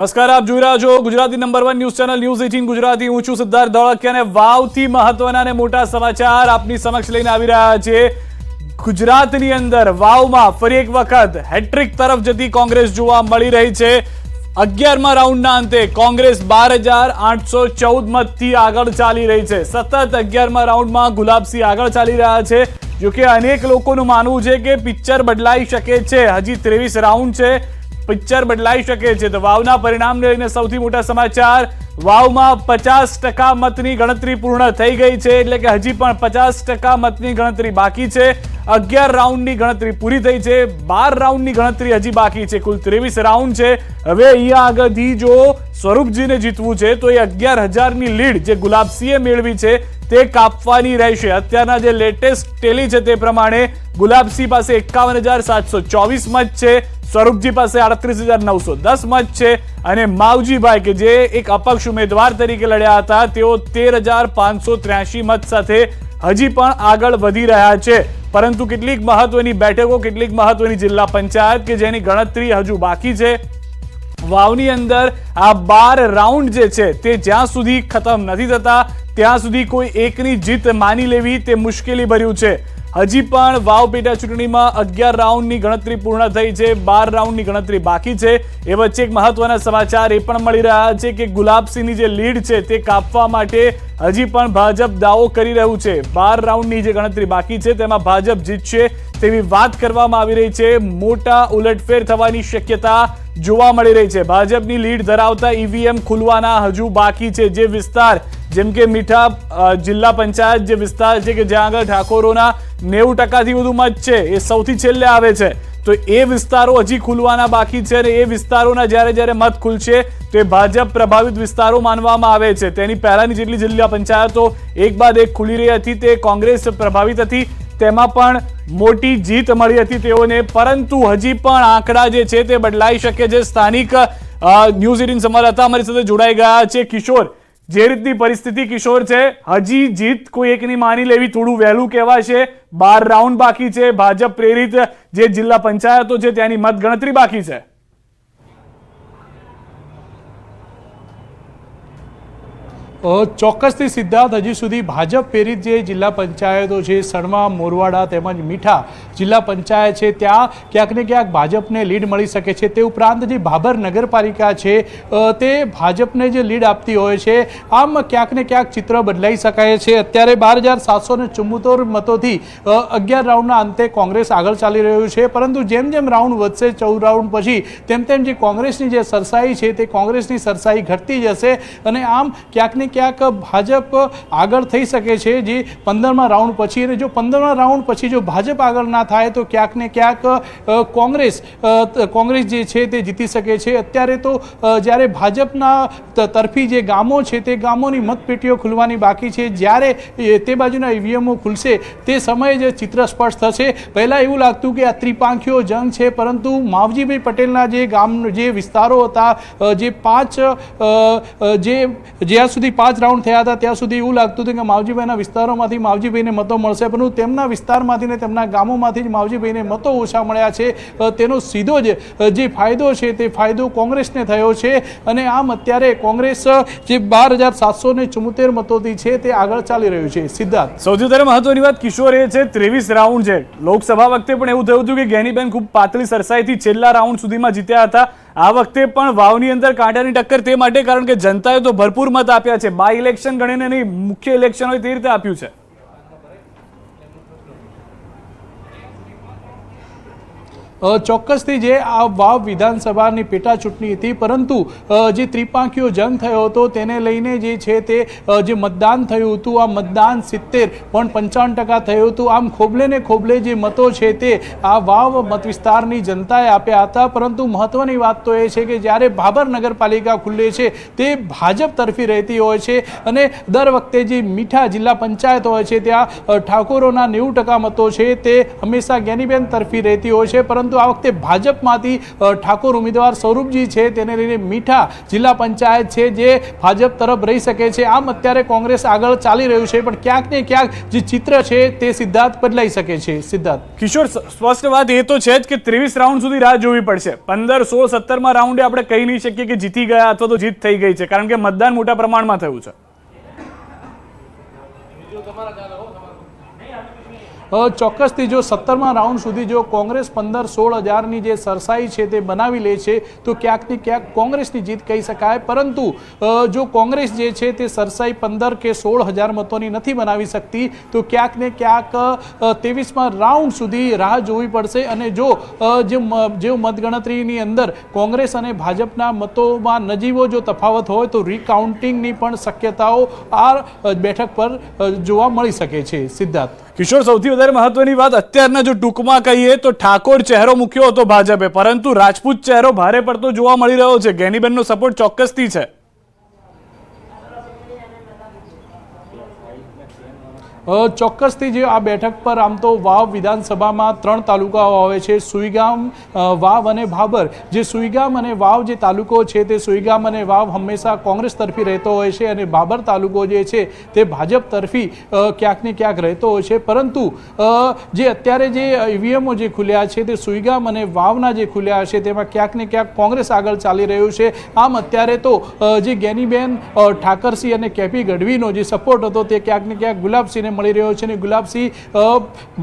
નમસ્કાર, આપ જોઈ રહ્યા છો Gujarati number 1 news channel news 18 Gujarati. હું છું સિદ્ધાર્થ ધોળકિયા અને વાવથી મહત્વના અને મોટા સમાચાર આપની સમક્ષ લઈને આવી રહ્યા છે। ગુજરાતની અંદર વાવમાં ફરી એક વખત હેટ્રિક તરફ જતી કોંગ્રેસ જોવા મળી રહી છે। 11મા રાઉન્ડના અંતે કોંગ્રેસ 12,814 મતથી આગળ ચાલી રહી છે। સતત 11મા રાઉન્ડમાં ગુલાબસિંહ આગળ ચાલી રહ્યા છે। જો કે અનેક લોકોનું માનવું છે કે પિક્ચર બદલાઈ શકે છે। હજી 23 રાઉન્ડ છે, પિક્ચર બદલાઈ શકે છે। તો વાવના પરિણામને લઈને સૌથી મોટા સમાચાર, વાવમાં 50% મતની ગણતરી પૂર્ણ થઈ ગઈ છે, એટલે કે હજી પણ 50% મતની ગણતરી બાકી છે। 11 રાઉન્ડની ગણતરી પૂરી થઈ છે, 12 રાઉન્ડની ગણતરી હજી બાકી છે, કુલ 23 રાઉન્ડ છે। હવે અહીંયા આગળથી જો સ્વરૂપજીને જીતવું છે તો એ 11,000ની લીડ જે ગુલાબસિંહે મેળવી છે તે કાપવાની રહેશે। અત્યારના જે લેટેસ્ટ ટેલી છે તે પ્રમાણે ગુલાબસિંહ પાસે 51,724 મત છે, સ્વરૂપજી પાસે 38,910 મત છે અને માવજીભાઈ કે જે એક અપક્ષ ઉમેદવાર તરીકે લડ્યા હતા તેઓ 13,583 મત સાથે હજી પણ આગળ વધી રહ્યા છે। પરંતુ કેટલીક મહત્વની બેઠકો, કેટલીક મહત્વની જિલ્લા પંચાયત કે જેની ગણતરી હજુ બાકી છે। વાવની અંદર આ 12 રાઉન્ડ જે છે તે જ્યાં સુધી ખતમ નથી થતા ત્યાં સુધી કોઈ એકની જીત માની લેવી તે મુશ્કેલી ભર્યું છે। હજી પણ વાવ પેટા ચૂંટણીમાં 11 રાઉન્ડની ગણતરી પૂર્ણ થઈ છે, 12 રાઉન્ડની ગણતરી બાકી છે। એ વચ્ચે એક મહત્વના સમાચાર એ પણ મળી રહ્યા છે કે ગુલાબસિંહની જે લીડ છે તે કાપવા માટે હજી પણ ભાજપ દાવો કરી રહ્યું છે। 12 રાઉન્ડની જે ગણતરી બાકી છે તેમાં ભાજપ જીતશે તેવી વાત કરવામાં આવી રહી છે। મોટા ઉલટફેર થવાની શક્યતા જોવા મળી રહી છે। ભાજપની લીડ ધરાવતા ઈવીએમ ખુલવાના હજુ બાકી છે। જે વિસ્તાર જેમ કે મીઠા જિલ્લા પંચાયત જે વિસ્તાર છે કે જ્યાં આગળ ઠાકોરોના 90%થી વધુ મત છે એ સૌથી છેલ્લે આવે છે, તો એ વિસ્તારો હજી ખુલવાના બાકી છે અને એ વિસ્તારોના જ્યારે મત ખુલશે તે ભાજપ પ્રભાવિત વિસ્તારો માનવામાં આવે છે। તેની પહેલાની જેટલી જિલ્લા પંચાયતો એક બાદ એક ખુલી રહી હતી તે કોંગ્રેસ પ્રભાવિત હતી, તેમાં પણ મોટી જીત મળી હતી તેઓને। પરંતુ હજી પણ આંકડા જે છે તે બદલાઈ શકે છે। સ્થાનિક ન્યૂઝ 18 સંવાદદાતા અમારી સાથે જોડાઈ ગયા છે કિશોર। જે રીતની પરિસ્થિતિ કિશોર છે, હજી જીત કોઈ એકની માની લેવી થોડું વહેલું કહેવાશે। 12 રાઉન્ડ બાકી છે, ભાજપ પ્રેરિત જે જિલ્લા પંચાયતો છે ત્યાંની મત ગણતરી બાકી છે। ચોક્કસથી સિદ્ધાર્થ, હજી સુધી ભાજપ પ્રેરિત જે જિલ્લા પંચાયતો છે, સણવા, મોરવાડા તેમજ મીઠા જિલ્લા પંચાયત છે ત્યાં ક્યાંક ને ક્યાંક ભાજપને લીડ મળી શકે છે। તે ઉપરાંત જે ભાભર નગરપાલિકા છે તે ભાજપને જે લીડ આપતી હોય છે, આમ ક્યાંક ને ક્યાંક ચિત્ર બદલાઈ શકાય છે। અત્યારે 12,774 મતોથી 11 રાઉન્ડના અંતે કોંગ્રેસ આગળ ચાલી રહ્યું છે, પરંતુ જેમ જેમ રાઉન્ડ વધશે 14 રાઉન્ડ પછી તેમ જે કોંગ્રેસની જે સરસાઈ છે તે કોંગ્રેસની સરસાઈ ઘટતી જશે અને આમ ક્યાંક ને ક્યાંક ભાજપ આગળ થઈ શકે છે જે 15મા રાઉન્ડ પછી। અને જો 15મા રાઉન્ડ પછી જો ભાજપ આગળ ના થાય તો ક્યાંક ને ક્યાંક કોંગ્રેસ જે છે તે જીતી શકે છે। અત્યારે તો જ્યારે ભાજપના તરફી જે ગામો છે તે ગામોની મતપેટીઓ ખુલવાની બાકી છે, જ્યારે તે બાજુના ઈવીએમઓ ખુલશે તે સમયે જે ચિત્ર સ્પષ્ટ થશે। પહેલાં એવું લાગતું કે આ ત્રિપાંખીયો જંગ છે, પરંતુ માવજીભાઈ પટેલના જે જે વિસ્તારો હતા, જે જ્યાં સુધી 5 રાઉન્ડ થયા હતા ત્યાં સુધી એવું લાગતું હતું કે માવજીભાઈના વિસ્તારોમાંથી માવજીભાઈને મતો મળશે, પરંતુ તેમના વિસ્તારમાંથી ને તેમના ગામોમાંથી જ માવજીભાઈને મતો ઓછા મળ્યા છે। તેનો સીધો જ જે ફાયદો છે તે ફાયદો કોંગ્રેસને થયો છે અને આમ અત્યારે કોંગ્રેસ જે 12,774 મતોથી છે તે આગળ ચાલી રહ્યું છે। સિદ્ધાર્થ, સૌથી વધારે મહત્વની વાત કિશોર એ છે 23 રાઉન્ડ છે। લોકસભા વખતે પણ એવું થયું હતું કે જ્ઞાનીબેન ખૂબ પાતળી સરસાઈથી છેલ્લા રાઉન્ડ સુધીમાં જીત્યા હતા। આ વખતે પણ વાવની અંદર કાંટાની ટક્કર તે માટે કારણ કે જનતાએ તો ભરપૂર મત આપ્યા છે, બાય ઇલેક્શન ગણીને નહીં, મુખ્ય ઇલેક્શન હોય તે રીતે આપ્યું છે। ચોક્કસથી જે આ વાવ વિધાનસભાની પેટા ચૂંટણી હતી, પરંતુ જે ત્રિપાંખીયો જંગ થયો હતો તેને લઈને જે છે તે જે મતદાન થયું હતું આ મતદાન 70.55% થયું હતું। આમ ખોબલે જે મતો છે તે આ વાવ મત વિસ્તારની જનતાએ આપ્યા હતા। પરંતુ મહત્વની વાત તો એ છે કે જ્યારે ભાભર નગરપાલિકા ખુલે છે તે ભાજપ તરફી રહેતી હોય છે અને દર વખતે જે મીઠા જિલ્લા પંચાયત હોય છે ત્યાં ઠાકોરોના 90% મતો છે તે હંમેશા જ્ઞાનીબેન તરફી રહેતી હોય છે, પરંતુ પરંતુ આ વખતે ભાજપમાંથી ઠાકોર ઉમેદવાર સ્વરૂપજી છે તેને લઈને મીઠા જિલ્લા પંચાયત છે જે ભાજપ તરફ રહી શકે છે. આમ અત્યારે કોંગ્રેસ આગળ ચાલી રહ્યું છે, પણ ક્યાંક ને ક્યાંક જે ચિત્ર છે તે સિદ્ધાર્થ બદલાઈ શકે છે. સિદ્ધાર્થ, કિશોર, સ્પષ્ટ વાત એ તો છે જ કે 23 રાઉન્ડ સુધી રાહ જોવી પડશે. 15, 16, 17માં રાઉન્ડે આપણે કહી નહીં શકીએ કે જીતી ગયા અથવા તો જીત થઈ ગઈ છે, કારણ કે મતદાન મોટા પ્રમાણમાં થયું છે. ચોક્કસથી જો 17મા રાઉન્ડ સુધી જો કોંગ્રેસ 15-16 હજારની જે સરસાઈ છે તે બનાવી લે છે તો ક્યાંક ને ક્યાંક કોંગ્રેસની જીત કહી શકાય. પરંતુ જો કોંગ્રેસ જે છે તે સરસાઈ 15 કે 16 હજાર મતોની નથી બનાવી શકતી તો ક્યાંક ને ક્યાંક 23મા રાઉન્ડ સુધી રાહ જોવી પડશે. અને જો મતગણતરીની અંદર કોંગ્રેસ અને ભાજપના મતોમાં નજીવો જો તફાવત હોય તો રીકાઉન્ટિંગની પણ શક્યતાઓ આ બેઠક પર જોવા મળી શકે છે. સિદ્ધાર્થ, કિશોર, સૌથી વધારે મહત્વની વાત અત્યારના જો ટૂંકમાં કહીએ તો ઠાકોર ચહેરો મૂક્યો હતો ભાજપે, પરંતુ રાજપૂત ચહેરો ભારે પડતો જોવા મળી રહ્યો છે. ગેનીબેનનો સપોર્ટ ચોક્કસથી છે. ચોક્કસથી જે આ બેઠક પર આમ તો વાવ વિધાનસભામાં 3 તાલુકાઓ આવે છે, સુઈગામ, વાવ અને ભાભર. જે સુઈગામ અને વાવ જે તાલુકો છે તે સુઈગામ અને વાવ હંમેશા કોંગ્રેસ તરફી રહેતો હોય છે અને ભાભર તાલુકો જે છે તે ભાજપ તરફી ક્યાંક ને ક્યાંક રહેતો હોય છે. પરંતુ જે અત્યારે જે ઈવીએમઓ જે ખુલ્યા છે તે સુઈગામ અને વાવના જે ખુલ્યા છે તેમાં ક્યાંક ને ક્યાંક કોંગ્રેસ આગળ ચાલી રહ્યું છે. આમ અત્યારે તો જે ગેનીબેન ઠાકરસિંહ અને કેપી ગઢવીનો જે સપોર્ટ હતો તે ક્યાંક ને ક્યાંક ગુલાબસિંહને મળી રહ્યો છે. અને ગુલાબસિંહ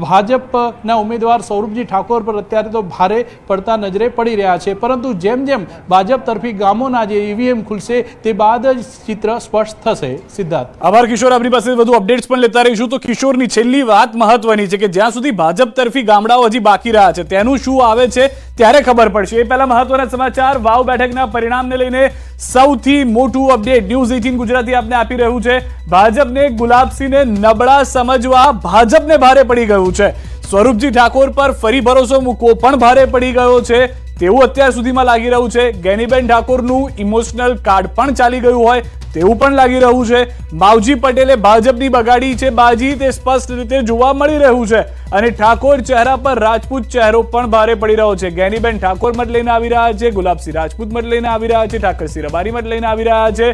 ભાજપના ઉમેદવાર સ્વરૂપજી ઠાકોર પર અત્યારે તો ભારે પડતા નજરે પડી રહ્યા છે. પરંતુ જેમ જેમ ભાજપ તરફી ગામોના જે ઈવીએમ ખુલશે તે બાદ જ ચિત્ર સ્પષ્ટ થશે. સિદ્ધાર્થ, આભાર કિશોર. આપણી પાસે વધુ અપડેટ્સ પણ લેતા રહીશું. તો કિશોરની છેલ્લી વાત મહત્વની છે કે જ્યાં સુધી ભાજપ તરફી ગામડાઓ હજી બાકી રહ્યા છે તેનું શું આવે છે ત્યારે ખબર પડશે. એ પહેલા મહત્વના સમાચાર. વાવ બેઠકના પરિણામને લઈને સૌથી મોટું અપડેટ ન્યૂઝ 18 ગુજરાતી આપને આપી રહ્યું છે. ભાજપને ગુલાબસિંહને નબળા સમજવા ભાજપને ભારે પડી ગયું છે. સ્વરૂપજી ઠાકોર પર ફરી ભરોસો મૂકવો પણ ભારે પડી ગયો છે તેવું અત્યાર સુધીમાં લાગી રહ્યું છે. ગેનીબેન ઠાકોરનું ઇમોશનલ કાર્ડ પણ ચાલી ગયું હોય તેવું પણ લાગી રહ્યું છે. માવજી પટેલે ભાજપની બગાડી છે બાજી, તે સ્પષ્ટ રીતે જોવા મળી રહ્યું છે. અને ઠાકોર ચહેરા પર રાજપૂત ચહેરો પણ ભારે પડી રહ્યો છે. ગેનીબેન ઠાકોર મત લઈને આવી રહ્યા છે, ગુલાબસિંહ રાજપૂત મત લઈને આવી રહ્યા છે, ઠાકરસિંહ રબારી મત લઈને આવી રહ્યા છે,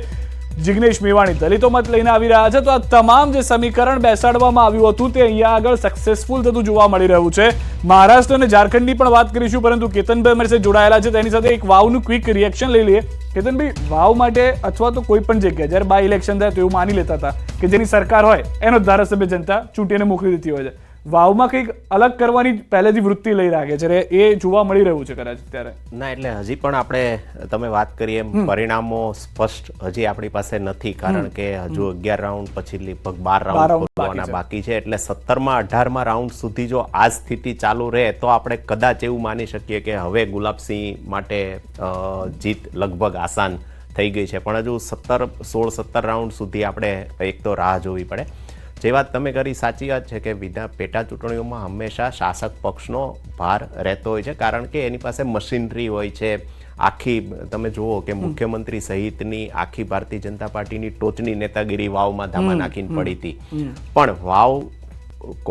જિગ્નેશ મેવાણી દલિતો મત લઈને આવી રહ્યા છે. તો આ તમામ જે સમીકરણ બેસાડવામાં આવ્યું હતું તે અહીંયા આગળ સક્સેસફુલ થતું જોવા મળી રહ્યું છે. મહારાષ્ટ્ર અને ઝારખંડની પણ વાત કરીશું, પરંતુ કેતનભાઈ અમારી સાથે જોડાયેલા છે તેની સાથે એક વાવનું ક્વિક રિએક્શન લઈ લઈએ. કેતનભાઈ, વાવ માટે અથવા તો કોઈ પણ જગ્યાએ જ્યારે બાય ઇલેક્શન થાય તો એવું માની લેતા હતા કે જેની સરકાર હોય એનો ધારાસભ્ય જનતા ચૂંટીને મોકલી દેતી હોય છે. વાવમાં કંઈક અલગ કરવાની પહેલેથી વૃત્તિ લઈ રાખે છે, એ જોવા મળી રહ્યું છે કદાચ અત્યારે. ના, એટલે હજી પણ આપણે તમે વાત કરીએ એમ પરિણામો સ્પષ્ટ હજી આપણી પાસે નથી, કારણ કે હજુ 11 રાઉન્ડ પછી લગભગ 12 રાઉન્ડ ખોલવાના બાકી છે. એટલે 17માં 18માં રાઉન્ડ સુધી જો આ સ્થિતિ ચાલુ રહે તો આપણે કદાચ એવું માની શકીએ કે હવે ગુલાબસિંહ માટે જીત લગભગ આસાન થઈ ગઈ છે. પણ હજુ 16-17 રાઉન્ડ સુધી આપણે એક તો રાહ જોવી પડે. જે વાત તમે કરી સાચી વાત છે કે પેટા ચૂંટણીઓમાં હંમેશા શાસક પક્ષનો ભાર રહેતો હોય છે, કારણ કે એની પાસે મશીનરી હોય છે. આખી તમે જુઓ કે મુખ્યમંત્રી સહિતની આખી ભારતીય જનતા પાર્ટીની ટોચની નેતાગીરી વાવમાં ધામા નાખીને પડી હતી. પણ વાવ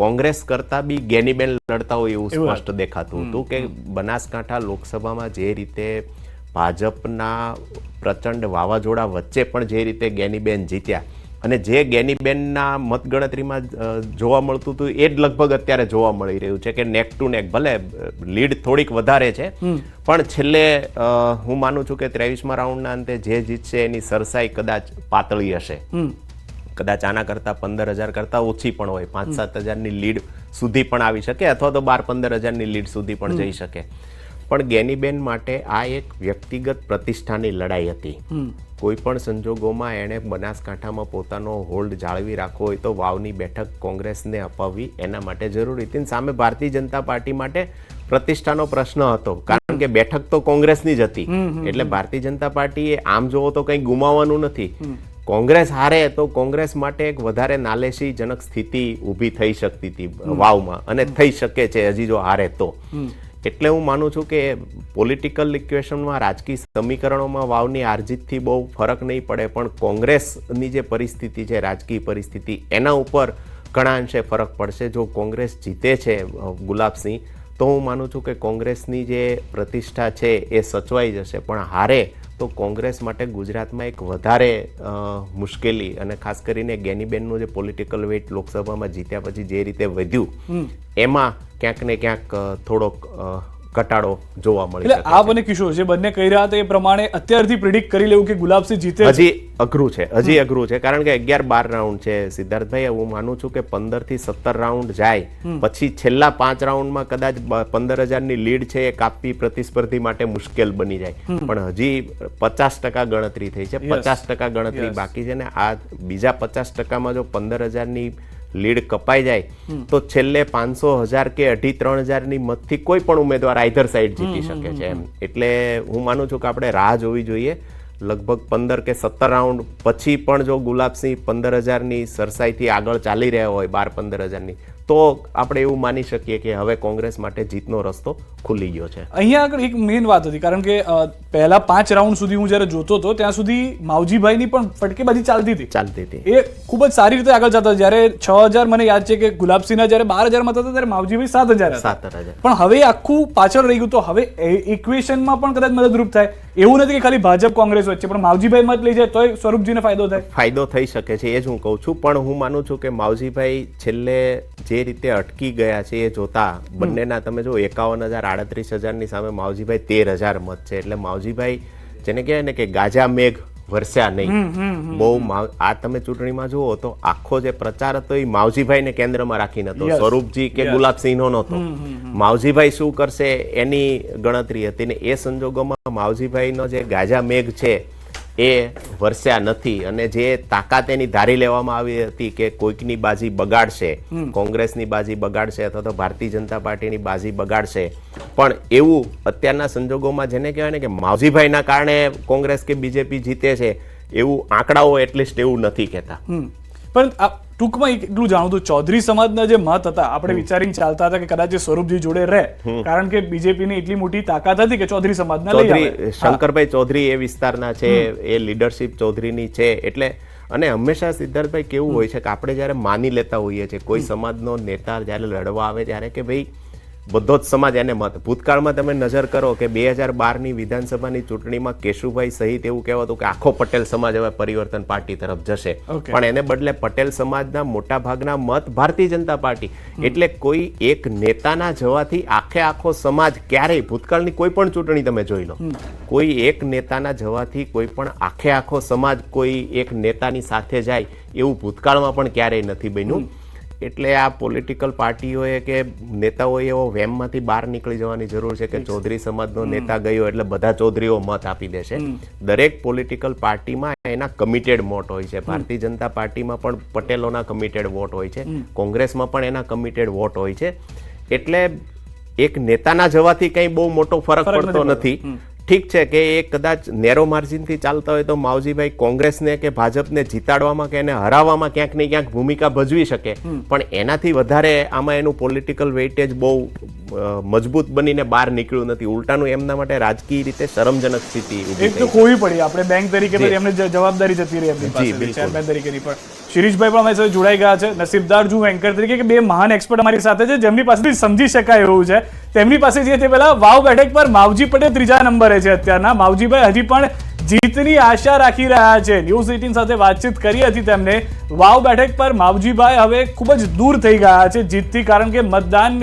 કોંગ્રેસ કરતા બી ગેનીબેન લડતા હોય એવું સ્પષ્ટ દેખાતું હતું કે બનાસકાંઠા લોકસભામાં જે રીતે ભાજપના પ્રચંડ વાવાઝોડા વચ્ચે પણ જે રીતે ગેનીબેન જીત્યા અને જે ગેનીબેનના મતગણતરીમાં જોવા મળતું હતું એ જ લગભગ અત્યારે જોવા મળી રહ્યું છે કે નેક ટુ નેક. ભલે લીડ થોડીક વધારે છે પણ છેલ્લે હું માનું છું કે 23મા રાઉન્ડના અંતે જે જીતશે એની સરસાઈ કદાચ પાતળી હશે. કદાચ આના કરતાં 15,000 કરતાં ઓછી પણ હોય, 5-7 હજારની લીડ સુધી પણ આવી શકે અથવા તો 12-15 હજારની લીડ સુધી પણ જઈ શકે. પણ ગેનીબેન માટે આ એક વ્યક્તિગત પ્રતિષ્ઠાની લડાઈ હતી. કોઈ પણ સંજોગોમાં એણે બનાસકાંઠામાં પોતાનો હોલ્ડ જાળવી રાખવો હોય તો વાવની બેઠક કોંગ્રેસને અપાવવી એના માટે જરૂરી હતી. સામે ભારતીય જનતા પાર્ટી માટે પ્રતિષ્ઠાનો પ્રશ્ન હતો, કારણ કે બેઠક તો કોંગ્રેસની જ હતી. એટલે ભારતીય જનતા પાર્ટીએ આમ જોવો તો કંઈ ગુમાવવાનું નથી. કોંગ્રેસ હારે તો કોંગ્રેસ માટે એક વધારે નાલેશીજનક સ્થિતિ ઊભી થઈ શકતી હતી વાવમાં, અને થઈ શકે છે હજી જો હારે તો. એટલે હું માનું છું કે પોલિટિકલ ઇક્વેશનમાં, રાજકીય સમીકરણોમાં વાવની હારજીતથી બહુ ફરક નહીં પડે, પણ કોંગ્રેસની જે પરિસ્થિતિ છે, રાજકીય પરિસ્થિતિ, એના ઉપર ઘણા અંશે ફરક પડશે. જો કોંગ્રેસ જીતે છે ગુલાબસિંહ તો હું માનું છું કે કોંગ્રેસની જે પ્રતિષ્ઠા છે એ સચવાઈ જશે. પણ હારે તો કોંગ્રેસ માટે ગુજરાતમાં એક વધારે મુશ્કેલી, અને ખાસ કરીને ગેનીબેનનું જે પોલિટિકલ વેઇટ લોકસભામાં જીત્યા પછી જે રીતે વધ્યું એમાં ક્યાંક ને ક્યાંક થોડોક ઘટાડો જોવા મળી શકે. એટલે આપ અને કિશોર જે બંને કહી રહ્યા હતા એ પ્રમાણે અત્યારથી પ્રિડિક્ટ કરી લેવું કે ગુલાબસિંહ જીતે હજી અઘરું છે કારણ કે 11-12 રાઉન્ડ છે સિદ્ધાર્થભાઈ. હું માનું છું કે 15 થી 17 રાઉન્ડ જાય પછી છેલ્લા 5 રાઉન્ડમાં કદાચ 15,000ની લીડ છે એ કાપવી પ્રતિસ્પર્ધી માટે મુશ્કેલ બની જાય. પણ હજી 50% ગણતરી થઈ છે, 50% ગણતરી બાકી છે, ને આ બીજા 50%માં જો 15,000ની લીડ કપાઈ જાય તો છેલ્લે 500,000 કે 2,500-3,000ની મતથી કોઈ પણ ઉમેદવાર આઈધર સાઈડ જીતી શકે છે એમ. એટલે હું માનું છું કે આપણે રાહ જોવી જોઈએ. લગભગ 15 કે 17 રાઉન્ડ પછી પણ જો ગુલાબસિંહ 15,000ની સરસાઈથી આગળ ચાલી રહ્યા હોય, 12-15,000ની, તો આપણે એવું માની શકીએ કે હવે કોંગ્રેસ માટે જીતનો રસ્તો ખુલી ગયો છે. અહીંયા આગળ એક મેઇન વાત હતી, કારણ કે પહેલા 5 રાઉન્ડ સુધી હું જ્યારે જોતો હતો ત્યાં સુધી માવજીભાઈની પણ ફટકેબાજી ચાલતી હતી. એ ખૂબ જ સારી રીતે આગળ જતા. જ્યારે 6,000 મને યાદ છે કે ગુલાબસિંહના જ્યારે 12,000 મત હતા ત્યારે માવજીભાઈ 7,000. પણ હવે આખું પાછળ રહી ગયું. તો હવે ઇક્વેશનમાં પણ કદાચ મદદરૂપ થાય એવું નથી કે ખાલી ભાજપ કોંગ્રેસ વચ્ચે, પણ માવજીભાઈ મત લઈ જાય તોય સ્વરૂપજીને ફાયદો થઈ શકે છે. એ જ હું કહું છું. પણ હું માનું છું કે માવજીભાઈ છેલ્લે જે રીતે અટકી ગયા છે એ જોતા બંનેના તમે જો 51,000 38,000ની સામે માવજીભાઈ 13,000 મત છે. એટલે માવજીભાઈ જેને કહેવાય ને કે ગાજા મેઘ વરસ્યા નહીં બહુ. આ તમે ચૂંટણીમાં જુઓ તો આખો જે પ્રચાર હતો એ માવજીભાઈને કેન્દ્રમાં રાખીને હતો, સ્વરૂપજી કે ગુલાબસિંહનો નહોતો. માવજીભાઈ શું કરશે એની ગણતરી હતી, ને એ સંજોગોમાં માવજીભાઈનો જે ગાજા મેઘ છે એ વરસ્યા નથી. અને જે તાકાત એની ધારી લેવામાં આવી હતી કે કોઈકની બાજી બગાડશે, કોંગ્રેસની બાજી બગાડશે અથવા તો ભારતીય જનતા પાર્ટીની બાજી બગાડશે, પણ એવું અત્યારના સંજોગોમાં જેને કહેવાય ને કે માવજીભાઈના કારણે કોંગ્રેસ કે બીજેપી જીતે છે એવું આંકડાઓ એટલીસ્ટ એવું નથી કહેતા. પણ ટૂંકમાં એટલું જાણું તો ચૌધરી સમાજના જે મત હતા આપણે વિચારીને ચાલતા હતા કે કદાચ સ્વરૂપજી જોડે રહે, કારણ કે બીજેપીની એટલી મોટી તાકાત હતી કે ચૌધરી સમાજના લઈ આવે. શંકરભાઈ ચૌધરી એ વિસ્તારના છે, એ લીડરશિપ ચૌધરીની છે. એટલે અને હંમેશા સિદ્ધાર્થભાઈ કેવું હોય છે કે આપણે જ્યારે માની લેતા હોઈએ છીએ કોઈ સમાજનો નેતા જ્યારે લડવા આવે ત્યારે કે ભાઈ બધો જ સમાજ એને મત. ભૂતકાળમાં તમે નજર કરો કે 2012ની વિધાનસભાની ચૂંટણીમાં કેશુભાઈ સહિત એવું કહેવાતું કે આખો પટેલ સમાજ હવે પરિવર્તન પાર્ટી તરફ જશે, પણ એને બદલે પટેલ સમાજના મોટા ભાગના મત ભારતીય જનતા પાર્ટી. એટલે કોઈ એક નેતાના જવાથી આખો સમાજ ક્યારેય, ભૂતકાળની કોઈ પણ ચૂંટણી તમે જોઈ લો, કોઈ એક નેતાના જવાથી કોઈ પણ આખો સમાજ કોઈ એક નેતાની સાથે જાય એવું ભૂતકાળમાં પણ ક્યારેય નથી બન્યું. એટલે આ પોલિટિકલ પાર્ટીઓએ કે નેતાઓએ એવો વેમમાંથી બહાર નીકળી જવાની જરૂર છે કે ચૌધરી સમાજનો નેતા ગયો એટલે બધા ચૌધરીઓ મત આપી દેશે. દરેક પોલિટિકલ પાર્ટીમાં એના કમિટેડ વોટ હોય છે. ભારતીય જનતા પાર્ટીમાં પણ પટેલોના કમિટેડ વોટ હોય છે, કોંગ્રેસમાં પણ એના કમિટેડ વોટ હોય છે. એટલે એક નેતાના જવાથી કંઈ બહુ મોટો ફરક પડતો નથી. ઠીક છે કે એ કદાચ નેરો માર્જિનથી ચાલતા હોય તો માવજીભાઈ કોંગ્રેસને કે ભાજપને જીતાડવામાં કે એને હરાવવામાં ક્યાંક ને ક્યાંક ભૂમિકા ભજવી શકે, પણ એનાથી વધારે આમાં એનું પોલિટિકલ વેઇટેજ બહુ મજબૂત બનીને બહાર નીકળ્યું નથી. ઉલટાનું એમના માટે રાજકીય રીતે શરમજનક સ્થિતિ એક તો ખોવી પડી. આપણે બેંક તરીકે એમને જવાબદારી જતી રહી એમની પાસે, ચેરમેન તરીકેની. પણ શિરીષભાઈ પણ અમારી સાથે જોડાઈ ગયા છે. નસીબદાર છું એન્કર તરીકે કે બે મહાન એક્સપર્ટ અમારી સાથે છે જેમની પાસેથી સમજી શકાય એવું છે. તેમની પાસે જે તે પહેલા વાવ બેઠક પર માવજી પટેલ 3જા નંબરે છે અત્યારના. માવજીભાઈ હજી પણ જીતની આશા રાખી રહ્યા છે. ન્યૂઝ 18 સાથે વાતચીત કરી હતી તેમને. વાવ બેઠક પર માવજીભાઈ હવે ખૂબ જ દૂર થઈ ગયા છે જીતથી, કારણ કે મતદાન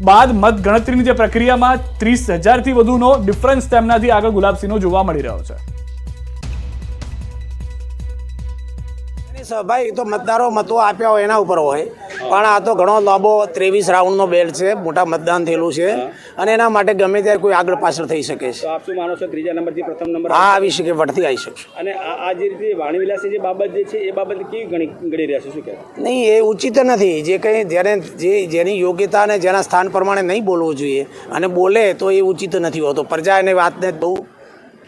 બાદ મત ગણતરીની જે પ્રક્રિયામાં 30,000થી વધુનો ડિફરન્સ તેમનાથી આગળ ગુલાબસિંહનો જોવા મળી રહ્યો છે. ભાઈ તો મતદારો મતો આપ્યા હોય એના ઉપર હોય, પણ આ તો ઘણો લાંબો 23 રાઉન્ડનો બેલ્ટ છે, મોટા મતદાન થયેલું છે અને એના માટે ગમે ત્યારે કોઈ આગળ પાછળ થઈ શકે છે. આપ શું માનો છો 3જા નંબરથી પ્રથમ નંબર આવી શકે, વટથી આવી શકશે? અને આ જે રીતે વાણીવિલાસની જે બાબત જે છે એ બાબત કેવી ગણી રહ્યા છે, શું કહેવાય? નહીં, એ ઉચિત નથી. જે કંઈ જેની યોગ્યતા અને જેના સ્થાન પ્રમાણે નહીં બોલવું જોઈએ અને બોલે તો એ ઉચિત નથી હોતો. પ્રજા એને વાતને બહુ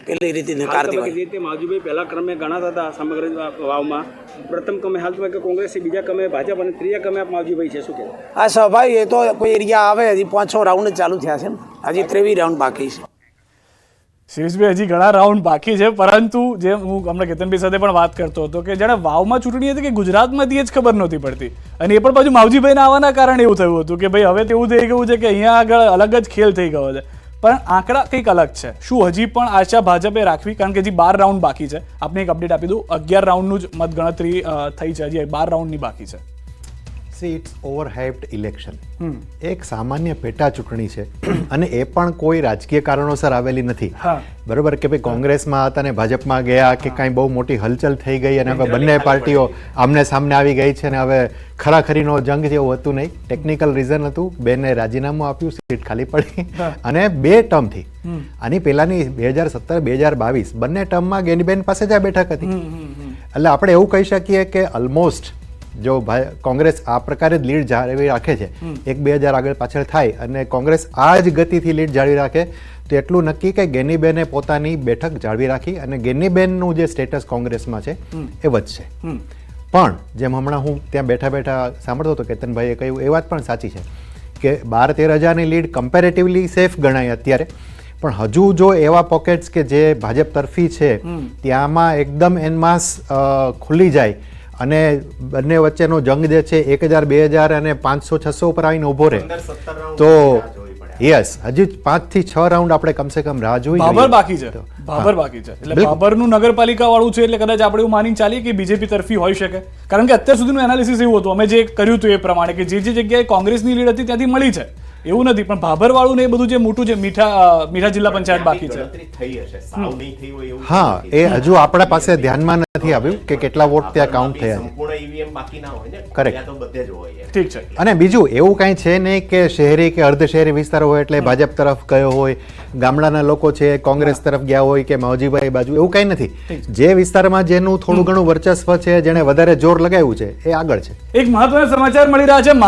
પેલી રીતે નકારતી હોય. જે રીતે માવજીભાઈ પહેલા ક્રમે ગણાતા હતા સમગ્ર વાવમાં, પ્રથમ ક્રમે હાલ તો કોંગ્રેસ, બીજા ક્રમે ભાજપ અને 3જા ક્રમે માવજીભાઈ છે, શું કહેવાય? હા સ્વાભાવિક, એ તો કોઈ એરિયા આવે, હજી 5-6 રાઉન્ડ ચાલુ થયા છે, હજી 23 રાઉન્ડ બાકી છે. શિરીષભાઈ હજી ઘણા રાઉન્ડ બાકી છે, પરંતુ જે હું હમણાં કેતનભાઈ સાથે પણ વાત કરતો હતો કે જ્યારે વાવમાં ચૂંટણી હતી કે ગુજરાતમાંથી જ ખબર નહોતી પડતી, અને એ પણ પાછું માવજીભાઈના આવવાના કારણે એવું થયું હતું કે ભાઈ હવે તો એવું થઈ ગયું છે કે અહીંયા આગળ અલગ જ ખેલ થઈ ગયો છે. પણ આંકડા કંઈક અલગ છે. શું હજી પણ આશા ભાજપે રાખવી? કારણ કે હજી 12 રાઉન્ડ બાકી છે. આપને એક અપડેટ આપી દઉં, 11 રાઉન્ડનું જ મતગણતરી થઈ છે, હજી 12 રાઉન્ડની બાકી છે. See it's overhyped election. એક સામાન્ય પેટા ચૂંટણી છે અને એ પણ કોઈ રાજકીય કારણોસર આવેલી નથી. બરોબર કે ભાઈ કોંગ્રેસમાં હતા ને ભાજપમાં ગયા કે કાંઈ બહુ મોટી હલચલ થઈ ગઈ અને હવે બંને પાર્ટીઓ આમને સામને આવી ગઈ છે અને હવે ખરાખરીનો જંગ જેવું હતું નહીં. ટેકનિકલ રીઝન હતું, બેને રાજીનામું આપ્યું, સીટ ખાલી પડી અને 2 ટર્મથી આની પહેલાની 2017 2022 બંને ટર્મમાં ગેનીબેન પાસે જ આ બેઠક હતી. એટલે આપણે એવું કહી શકીએ કે ઓલમોસ્ટ જો કોંગ્રેસ આ પ્રકારે જ લીડ જાળવી રાખે છે, 1-2 આગળ પાછળ થાય અને કોંગ્રેસ આ જ ગતિથી લીડ જાળવી રાખે તો એટલું નક્કી કે ગેનીબેને પોતાની બેઠક જાળવી રાખી અને ગેનીબેનનું જે સ્ટેટસ કોંગ્રેસમાં છે એ વધશે. પણ જેમ હમણાં હું ત્યાં બેઠા બેઠા સાંભળતો હતો કેતનભાઈએ કહ્યું એ વાત પણ સાચી છે કે 12-13 હજારની લીડ કમ્પેરેટિવલી સેફ ગણાય અત્યારે, પણ હજુ જો એવા પોકેટ્સ કે જે ભાજપ તરફી છે ત્યાંમાં એકદમ એનમાસ ખુલી જાય અને બંને વચ્ચેનો જંગ જે છે 1000, 2000 અને 500-600 ઉપર આવીને ઊભો રહે તો યસ હજી 5 થી 6 રાઉન્ડ આપણે કમસે કમ રાહ જોઈ. બાબર બાકી છે, બાબર બાકી છે. એટલે બાબરનું નગરપાલિકા વાળું છે એટલે કદાચ આપણે એવું માનીને ચાલીએ કે બીજેપી તરફી હોઈ શકે, કારણ કે અત્યાર સુધીનું એનાલિસિસ એવું હતું, અમે જે કર્યું હતું એ પ્રમાણે કે જે જગ્યાએ કોંગ્રેસની લીડ હતી ત્યાંથી મળી છે એવું નથી, પણ ભાભર વાળું ને એ બધું જે મોટું જે મીઠા જિલ્લા પંચાયત બાકી છે. હા, એ હજુ આપણા પાસે ધ્યાનમાં નથી આવ્યું કે કેટલા વોટ ત્યાં કાઉન્ટ થયા છે. કરેક્ટ, ઠીક છે. અને બીજું એવું કાંઈ છે નહીં કે શહેરી કે અર્ધ શહેરી વિસ્તાર હોય એટલે ભાજપ તરફ ગયો હોય, ગામડાના લોકો છે કોંગ્રેસ તરફ ગયા હોય કે માવજીભાઈ બાજુ, એવું કાંઈ નથી. જે વિસ્તારમાં જેનું થોડું ઘણું વર્ચસ્વ છે, જેણે વધારે જોર લગાવ્યું છે એ આગળ છે. એક મહત્વના સમાચાર મળી રહ્યા છે.